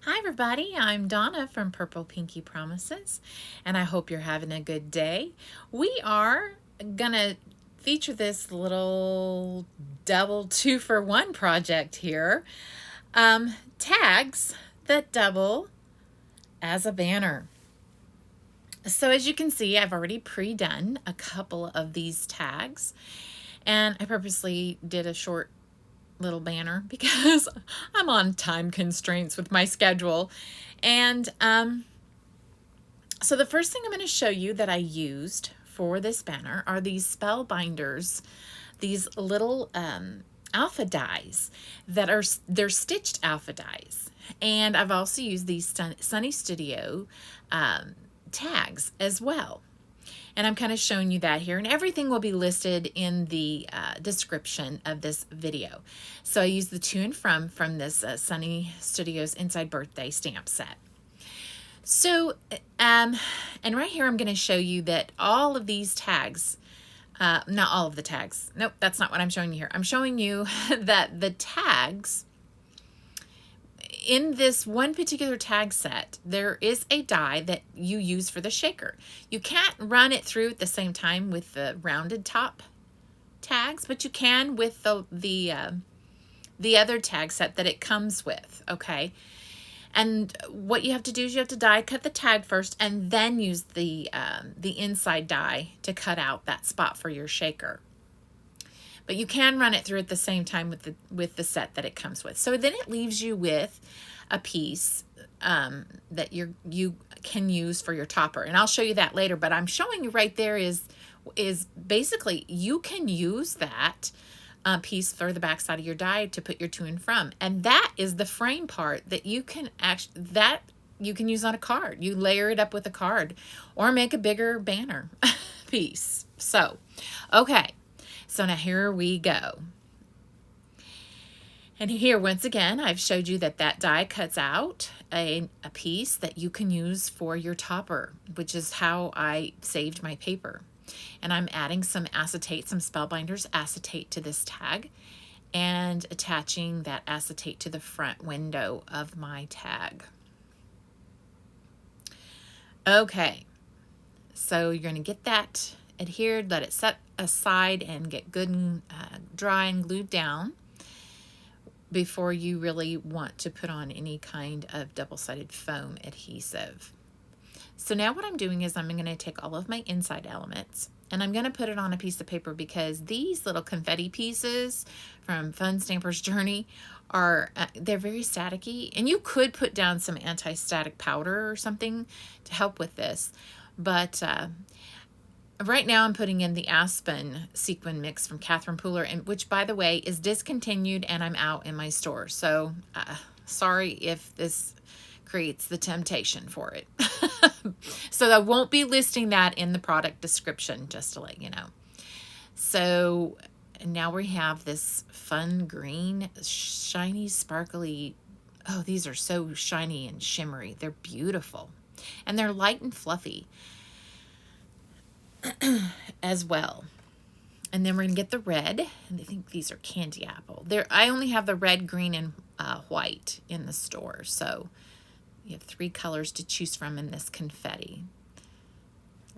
Hi everybody, I'm Donna from Purple Pinky Promises, and I hope you're having a good day. We are gonna feature this little double 2-for-1 project here. Tags that double as a banner. So as you can see, I've already pre-done a couple of these tags, and I purposely did a short little banner because I'm on time constraints with my schedule. And so the first thing I'm going to show you that I used for this banner are these Spellbinders, these little alpha dies that they're stitched alpha dies. And I've also used these Sunny Studio tags as well. And I'm kind of showing you that here, and everything will be listed in the description of this video. So I used the to and from this Sunny Studios Inside Birthday stamp set. So, and right here I'm going to show you that all of these tags, not all of the tags, nope, that's not what I'm showing you here. I'm showing you that the tags in this one particular tag set, there is a die that you use for the shaker. You can't run it through at the same time with the rounded top tags, but you can with the other tag set that it comes with, okay? And what you have to do is you have to die cut the tag first and then use the inside die to cut out that spot for your shaker. But you can run it through at the same time with the set that it comes with. So then it leaves you with a piece that you can use for your topper. And I'll show you that later, but I'm showing you right there is basically you can use that piece for the back side of your die to put your to and from. And that is the frame part that you can you can use on a card. You layer it up with a card or make a bigger banner piece. So, okay. So now here we go. And here, once again, I've showed you that that die cuts out a piece that you can use for your topper, which is how I saved my paper. And I'm adding some acetate, some Spellbinders acetate to this tag and attaching that acetate to the front window of my tag. Okay, so you're going to get that adhered, let it set aside and get good and dry and glued down before you really want to put on any kind of double-sided foam adhesive. So now what I'm doing is I'm going to take all of my inside elements and I'm going to put it on a piece of paper because these little confetti pieces from Fun Stamper's Journey are, they're very staticky, and you could put down some anti-static powder or something to help with this, but right now I'm putting in the Aspen sequin mix from Catherine Pooler, and which, by the way, is discontinued and I'm out in my store. So sorry if this creates the temptation for it. So I won't be listing that in the product description, just to let you know. So now we have this fun green, shiny, sparkly. Oh, these are so shiny and shimmery. They're beautiful. And they're light and fluffy as well. And then we're gonna get the red, and I think these are candy apple. I only have the red, green, and white in the store, so you have 3 colors to choose from in this confetti.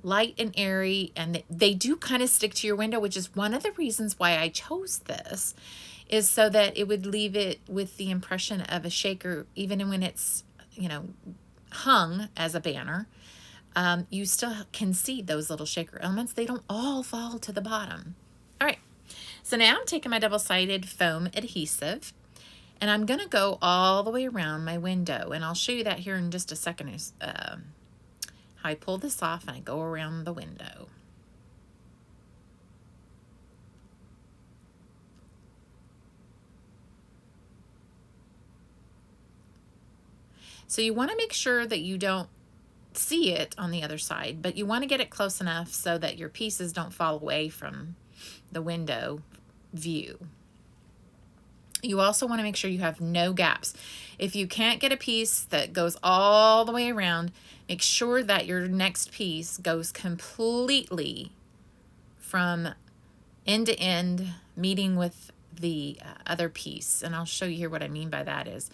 Light and airy, and they do kind of stick to your window, which is one of the reasons why I chose this, is so that it would leave it with the impression of a shaker, even when it's, you know, hung as a banner. You still can see those little shaker elements. They don't all fall to the bottom. All right, so now I'm taking my double-sided foam adhesive, and I'm going to go all the way around my window, and I'll show you that here in just a second, how I pull this off and I go around the window. So you want to make sure that you don't see it on the other side, but you want to get it close enough so that your pieces don't fall away from the window view. You also want to make sure you have no gaps. If you can't get a piece that goes all the way around, make sure that your next piece goes completely from end to end, meeting with the other piece. And I'll show you here what I mean by that is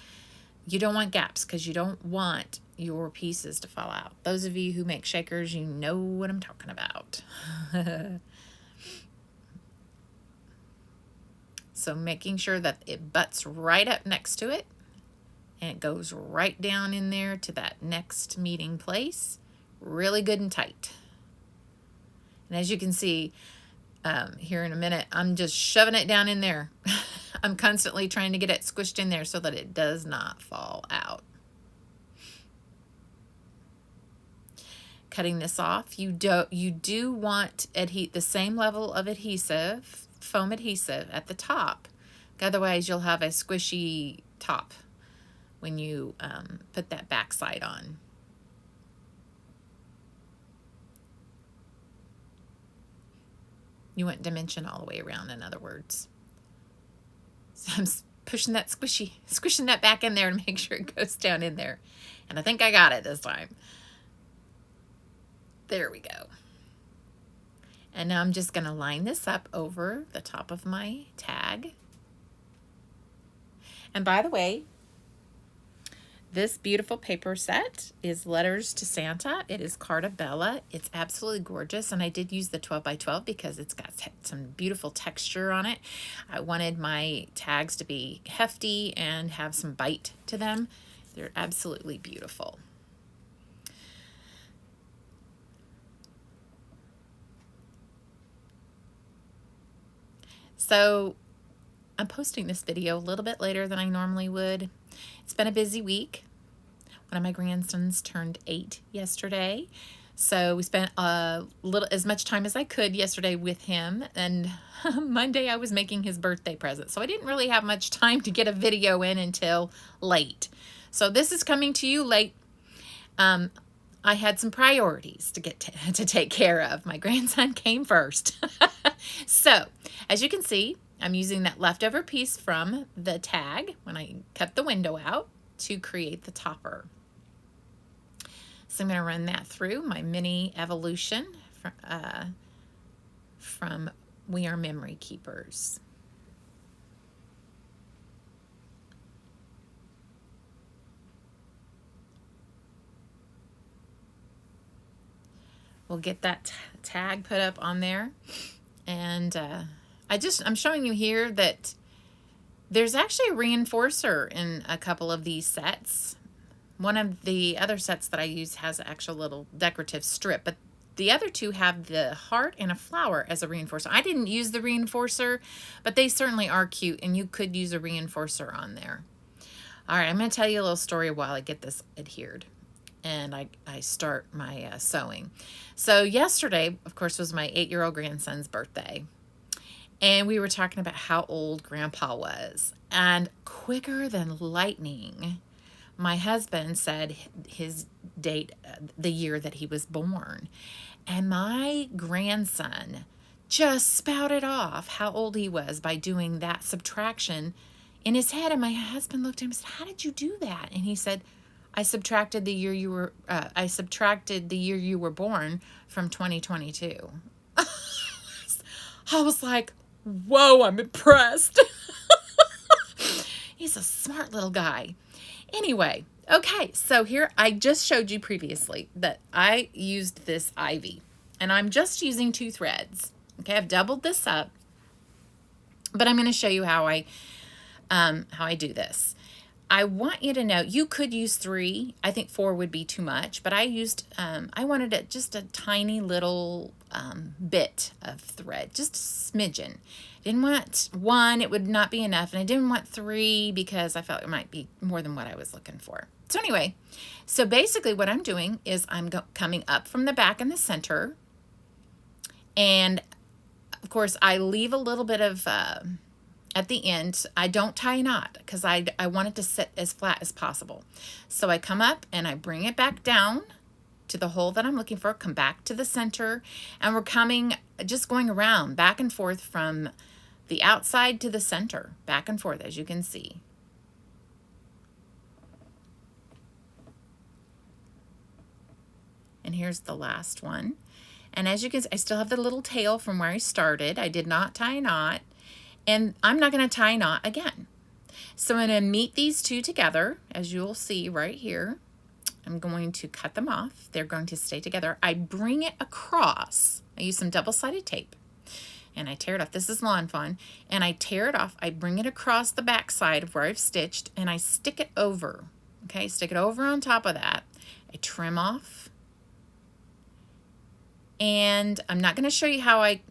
You don't want gaps because you don't want your pieces to fall out. Those of you who make shakers, you know what I'm talking about. So making sure that it butts right up next to it and it goes right down in there to that next meeting place. Really good and tight. And as you can see, here in a minute, I'm just shoving it down in there. I'm constantly trying to get it squished in there so that it does not fall out. Cutting this off, you do want the same level of adhesive, foam adhesive at the top. Otherwise, you'll have a squishy top when you put that back side on. You want dimension all the way around, in other words. So I'm pushing that squishing that back in there to make sure it goes down in there. And I think I got it this time. There we go. And now I'm just going to line this up over the top of my tag. And by the way, this beautiful paper set is Letters to Santa. It is Carta Bella. It's absolutely gorgeous, and I did use the 12 by 12 because it's got some beautiful texture on it. I wanted my tags to be hefty and have some bite to them. They're absolutely beautiful. So I'm posting this video a little bit later than I normally would. It's been a busy week. One of my grandsons turned 8 yesterday. So we spent as much time as I could yesterday with him. And Monday I was making his birthday present. So I didn't really have much time to get a video in until late. So this is coming to you late. I had some priorities to take care of. My grandson came first. So as you can see, I'm using that leftover piece from the tag when I cut the window out to create the topper. So I'm going to run that through my mini evolution from We Are Memory Keepers. We'll get that tag put up on there. And I'm showing you here that there's actually a reinforcer in a couple of these sets. One of the other sets that I use has an actual little decorative strip, but the other two have the heart and a flower as a reinforcer. I didn't use the reinforcer, but they certainly are cute, and you could use a reinforcer on there. All right, I'm going to tell you a little story while I get this adhered and I start my sewing. So yesterday, of course, was my 8-year-old grandson's birthday. And we were talking about how old Grandpa was. And quicker than lightning, my husband said his date, the year that he was born. And my grandson just spouted off how old he was by doing that subtraction in his head. And my husband looked at him and said, "How did you do that?" And he said, I subtracted the year you were born from 2022. I was like, whoa, I'm impressed. He's a smart little guy. Anyway, okay, so here I just showed you previously that I used this ivy, and I'm just using 2 threads. Okay, I've doubled this up, but I'm going to show you how I do this. I want you to know you could use 3. I think 4 would be too much, but I used, I wanted just a tiny little bit of thread, just a smidgen. Didn't want 1, it would not be enough, and I didn't want 3 because I felt it might be more than what I was looking for. So anyway, so basically what I'm doing is I'm coming up from the back and the center, and of course I leave a little bit of at the end. I don't tie a knot because I want it to sit as flat as possible. So I come up and I bring it back down to the hole that I'm looking for, come back to the center, and we're just going around back and forth from the outside to the center, back and forth, as you can see. And here's the last one. And as you can see, I still have the little tail from where I started. I did not tie a knot. And I'm not going to tie a knot again. So I'm going to meet these two together, as you'll see right here. I'm going to cut them off. They're going to stay together. I bring it across. I use some double-sided tape, and I tear it off. This is Lawn Fawn, and I tear it off. I bring it across the back side of where I've stitched, and I stick it over. Okay, stick it over on top of that. I trim off, and I'm not going to show you how I,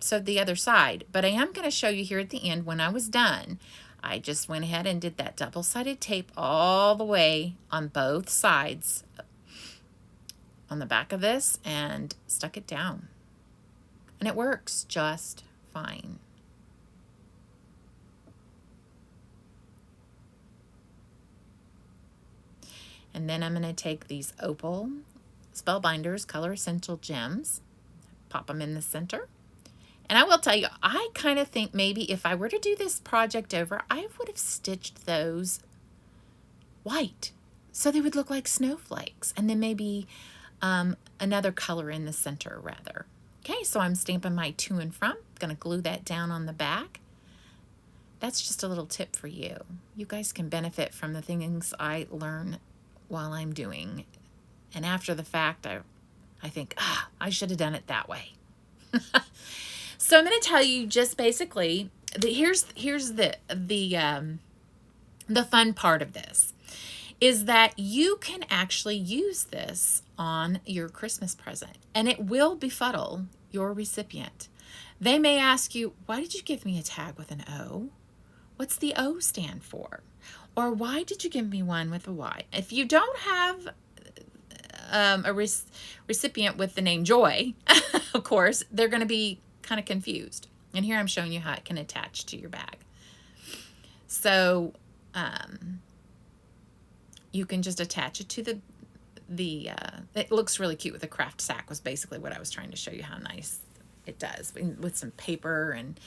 sewed the other side, but I am going to show you here at the end when I was done. I just went ahead and did that double-sided tape all the way on both sides on the back of this and stuck it down. And it works just fine. And then I'm going to take these Opal Spellbinders Color Essential Gems, pop them in the center. And I will tell you, I kind of think maybe if I were to do this project over, I would have stitched those white so they would look like snowflakes, and then maybe another color in the center rather. Okay, so I'm stamping my to and from. Going to glue that down on the back. That's just a little tip for you. You guys can benefit from the things I learn while I'm doing. And after the fact, I think, I should have done it that way. So I'm going to tell you just basically, here's the fun part of this, is that you can actually use this on your Christmas present, and it will befuddle your recipient. They may ask you, why did you give me a tag with an O? What's the O stand for? Or why did you give me one with a Y? If you don't have a recipient with the name Joy, of course, they're going to be kind of confused. And here I'm showing you how it can attach to your bag. So you can just attach it to it looks really cute with a Kraft sack, was basically what I was trying to show you how nice it does with some paper, and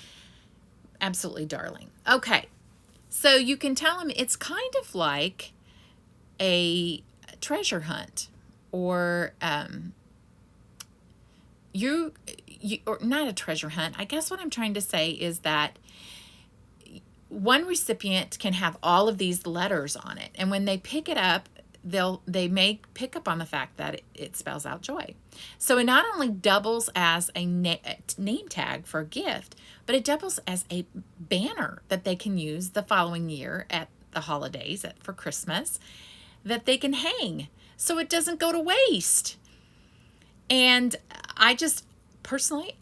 absolutely darling. Okay, so you can tell them it's kind of like a treasure hunt, or or not a treasure hunt. I guess what I'm trying to say is that one recipient can have all of these letters on it, and when they pick it up, they may pick up on the fact that it spells out joy. So it not only doubles as a name tag for a gift, but it doubles as a banner that they can use the following year at the holidays, for Christmas, that they can hang, so it doesn't go to waste. And I just personally,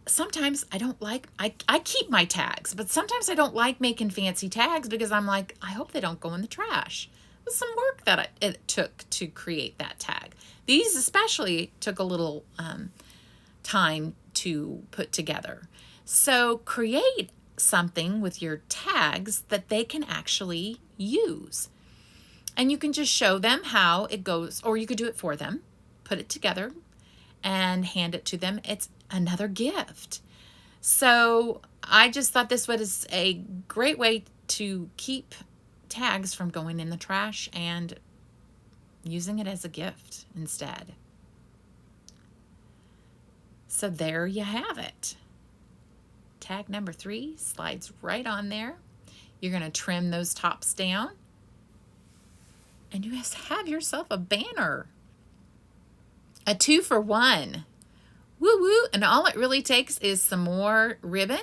sometimes I don't like, I keep my tags, but sometimes I don't like making fancy tags because I'm like, I hope they don't go in the trash. It was some work that it took to create that tag. These especially took a little time to put together. So create something with your tags that they can actually use. And you can just show them how it goes, or you could do it for them, put it together and hand it to them. It's another gift. So I just thought this was a great way to keep tags from going in the trash and using it as a gift instead. So there you have it. Tag number 3 slides right on there. You're going to trim those tops down, and you just have yourself a banner. A 2-for-1. Woo woo. And all it really takes is some more ribbon.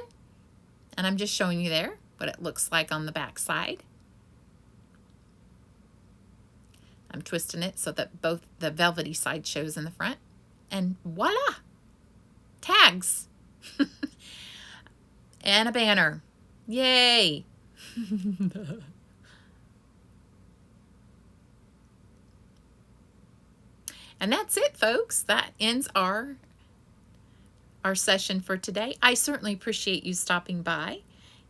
And I'm just showing you there what it looks like on the back side. I'm twisting it so that both the velvety side shows in the front. And voila! Tags. And a banner. Yay! And that's it, folks. That ends our session for today. I certainly appreciate you stopping by,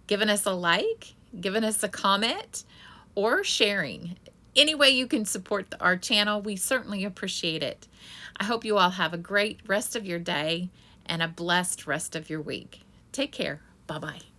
giving us a like, giving us a comment, or sharing. Any way you can support our channel, we certainly appreciate it. I hope you all have a great rest of your day and a blessed rest of your week. Take care. Bye-bye.